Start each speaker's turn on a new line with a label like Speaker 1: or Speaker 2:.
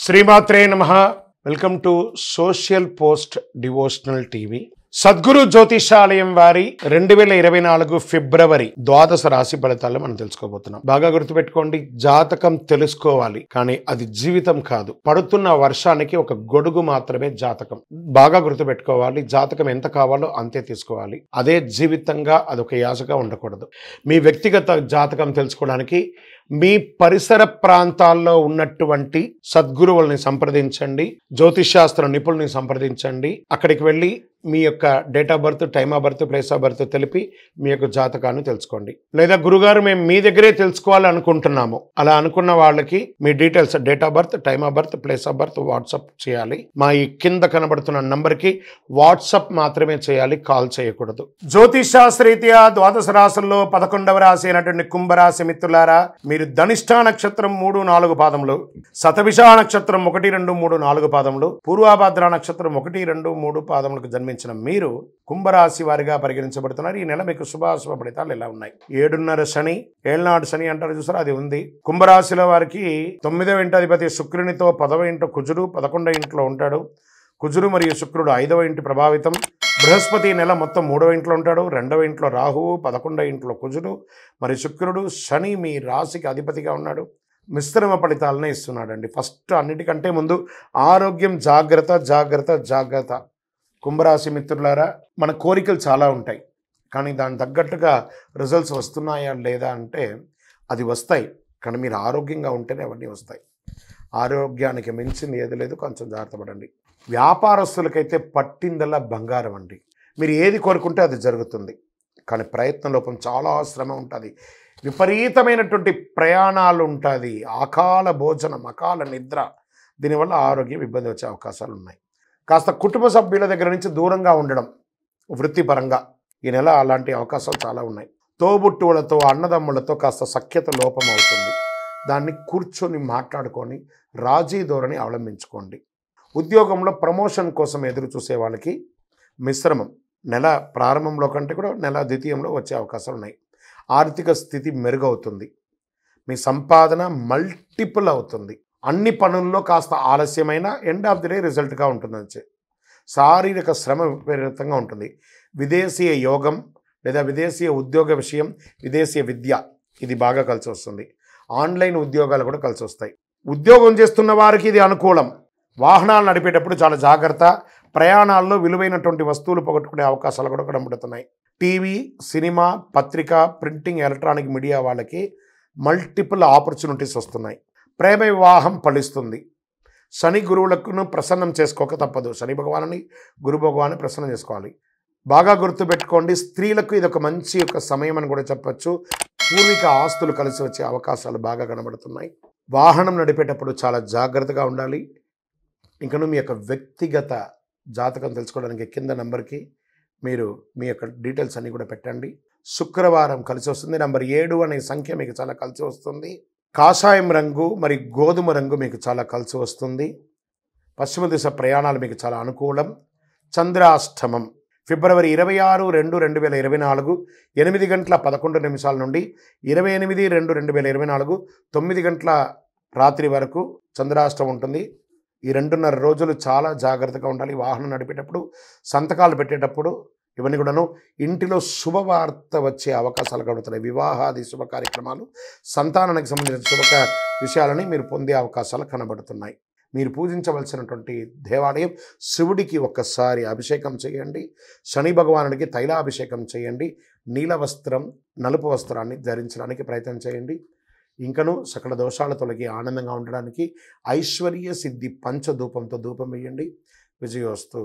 Speaker 1: శ్రీమాత్రే నమః. Welcome to social post devotional TV. Sadguru Jyotishalayam వారి 2024 ఫిబ్రవరి ద్వాదశ రాశి ఫలితాలు మనం తెలుసుకోబోతున్నాం. బాగా గుర్తుపెట్టుకోండి, జాతకం తెలుసుకోవాలి కానీ అది జీవితం కాదు. పడుతున్న వర్షానికి ఒక గొడుగు మాత్రమే జాతకం. బాగా గుర్తుపెట్టుకోవాలి, జాతకం ఎంత కావాలో అంతే తీసుకోవాలి. అదే జీవితంగా అదొక యాసగా ఉండకూడదు. మీ వ్యక్తిగత జాతకం తెలుసుకోవడానికి మీ పరిసర ప్రాంతాల్లో ఉన్నటువంటి సద్గురువుల్ని సంప్రదించండి, జ్యోతిషాస్త్ర నిపుణుల్ని సంప్రదించండి. అక్కడికి వెళ్ళి మీ యొక్క date of birth, time of birth, place of birth తెలిపి మీ యొక్క జాతకాన్ని తెలుసుకోండి. లేదా గురుగారు మేము మీ దగ్గరే తెలుసుకోవాలి అనుకుంటున్నాము, అలా అనుకున్న వాళ్ళకి మీ details, date of birth, time of birth, place of birth WhatsApp చేయాలి. మా ఈ కింద కనబడుతున్న నంబర్కి వాట్సాప్ మాత్రమే చేయాలి, కాల్ చేయకూడదు. జ్యోతిషాస్త్రరీత్యా ద్వాదశ రాశుల్లో 11వ రాశి అయినటువంటి కుంభరాశి మిత్రులారా, మీరు ధనిష్ఠా నక్షత్రం 3, 4 పాదములు, శతభిషా నక్షత్రం 1, 2, 3, 4 పాదములు, పూర్వాభాద్ర నక్షత్రం 1, 2, 3 పాదములకు జన్మించిన మీరు కుంభరాశి వారిగా పరిగణించబడుతున్నారు. ఈ నెల మీకు శుభాశుభ ఫలితాలు ఎలా ఉన్నాయి? 7.5 శని, ఏళ్ళనాడు శని అంటారు చూసారా, అది ఉంది. కుంభరాశిలో వారికి 9వ ఇంటి అధిపతి శుక్రునితో 10వ ఇంట కుజుడు, 11వ ఇంట్లో ఉంటాడు. కుజుడు మరియు శుక్రుడు 5వ ఇంటి ప్రభావితం. బృహస్పతి నెల మొత్తం 3వ ఇంట్లో ఉంటాడు. 2వ ఇంట్లో రాహువు, 11వ ఇంట్లో కుజుడు మరియు శుక్రుడు. శని మీ రాశికి అధిపతిగా ఉన్నాడు. మిశ్రమ ఫలితాలనే ఇస్తున్నాడండి. ఫస్ట్ అన్నిటికంటే ముందు ఆరోగ్యం జాగ్రత్త జాగ్రత్త జాగ్రత్త. కుంభరాశి మిత్రులారా, మన కోరికలు చాలా ఉంటాయి కానీ దాని తగ్గట్టుగా రిజల్ట్స్ వస్తున్నాయా లేదా అంటే అది వస్తాయి, కానీ మీరు ఆరోగ్యంగా ఉంటేనే అవన్నీ వస్తాయి. ఆరోగ్యానికి మించింది ఏది లేదు, కొంచెం జాగ్రత్త పడండి. వ్యాపారస్తులకైతే పట్టిందల్లా బంగారం అండి. మీరు ఏది కోరుకుంటే అది జరుగుతుంది, కానీ ప్రయత్న లోపం, చాలా శ్రమ ఉంటుంది, విపరీతమైనటువంటి ప్రయాణాలు ఉంటుంది, అకాల భోజనం, అకాల నిద్ర, దీనివల్ల ఆరోగ్యం ఇబ్బంది వచ్చే అవకాశాలు ఉన్నాయి. కాస్త కుటుంబ సభ్యుల దగ్గర నుంచి దూరంగా ఉండడం వృత్తిపరంగా ఈ నెల అలాంటి అవకాశాలు చాలా ఉన్నాయి. తోబుట్టువులతో, అన్నదమ్ములతో కాస్త సఖ్యత లోపం అవుతుంది. దాన్ని కూర్చొని మాట్లాడుకొని రాజీ ధోరణి అవలంబించుకోండి. ఉద్యోగంలో ప్రమోషన్ కోసం ఎదురు చూసే వాళ్ళకి మిశ్రమం. నెల ప్రారంభంలో కంటే కూడా నెల ద్వితీయంలో వచ్చే అవకాశాలు ఉన్నాయి. ఆర్థిక స్థితి మెరుగవుతుంది. మీ సంపాదన మల్టిపుల్ అవుతుంది. అన్ని పనుల్లో కాస్త ఆలస్యమైన ఎండ్ ఆఫ్ ది డే రిజల్ట్గా ఉంటుంది. శారీరక శ్రమ విపరీతంగా ఉంటుంది. విదేశీయ యోగం లేదా విదేశీయ ఉద్యోగ విషయం, విదేశీయ విద్య, ఇది బాగా కలిసి వస్తుంది. ఆన్లైన్ ఉద్యోగాలు కూడా కలిసి వస్తాయి. ఉద్యోగం చేస్తున్న వారికి ఇది అనుకూలం. వాహనాలు నడిపేటప్పుడు చాలా జాగ్రత్త. ప్రయాణాల్లో విలువైనటువంటి వస్తువులు పోగొట్టుకునే అవకాశాలు కూడా కనబడుతున్నాయి. టీవీ, సినిమా, పత్రిక, ప్రింటింగ్, ఎలక్ట్రానిక్ మీడియా వాళ్ళకి మల్టిపుల్ ఆపర్చునిటీస్ వస్తున్నాయి. ప్రేమ వివాహం ఫలిస్తుంది. శని గురువులను ప్రసన్నం చేసుకోక తప్పదు. శని భగవాన్ని, గురు భగవాన్ని ప్రసన్నం చేసుకోవాలి. బాగా గుర్తుపెట్టుకోండి, స్త్రీలకు ఇది ఒక మంచి సమయం అని కూడా చెప్పచ్చు. పూర్వీక ఆస్తులు కలిసి వచ్చే అవకాశాలు బాగా కనబడుతున్నాయి. వాహనం నడిపేటప్పుడు చాలా జాగ్రత్తగా ఉండాలి. ఇంకను మీ యొక్క వ్యక్తిగత జాతకం తెలుసుకోవడానికి కింద నంబర్కి మీరు మీ యొక్క డీటెయిల్స్ అన్నీ కూడా పెట్టండి. శుక్రవారం కలిసి వస్తుంది. నంబర్ 7 అనే సంఖ్య మీకు చాలా కలిసి వస్తుంది. కాషాయం రంగు మరి గోధుమ రంగు మీకు చాలా కలిసి వస్తుంది. పశ్చిమ దిశ ప్రయాణాలు మీకు చాలా అనుకూలం. చంద్రాష్టమం ఫిబ్రవరి 26, 2, 2024 8 గంటల 11 నిమిషాల నుండి 28, 2, 2024 9 గంటల రాత్రి వరకు చంద్రాష్టమం ఉంటుంది. ఈ 2.5 రోజులు చాలా జాగ్రత్తగా ఉండాలి. వాహనం నడిపేటప్పుడు, సంతకాలు పెట్టేటప్పుడు, ఇవన్నీ కూడాను. ఇంటిలో శుభవార్త వచ్చే అవకాశాలు కలుగుతున్నాయి. వివాహాది శుభ కార్యక్రమాలు, సంతానానికి సంబంధించిన శుభ విషయాలని మీరు పొందే అవకాశాలు కనబడుతున్నాయి. మీరు పూజించవలసినటువంటి దేవాలయం, శివుడికి ఒక్కసారి అభిషేకం చేయండి. శని భగవానుడికి తైలాభిషేకం చేయండి. నీల వస్త్రం, నలుపు వస్త్రాన్ని ధరించడానికి ప్రయత్నం చేయండి. ఇంకను సకల దోషాలు తొలగి ఆనందంగా ఉండడానికి ఐశ్వర్య సిద్ధి పంచధూపంతో ధూపం వేయండి. విజయోస్తు.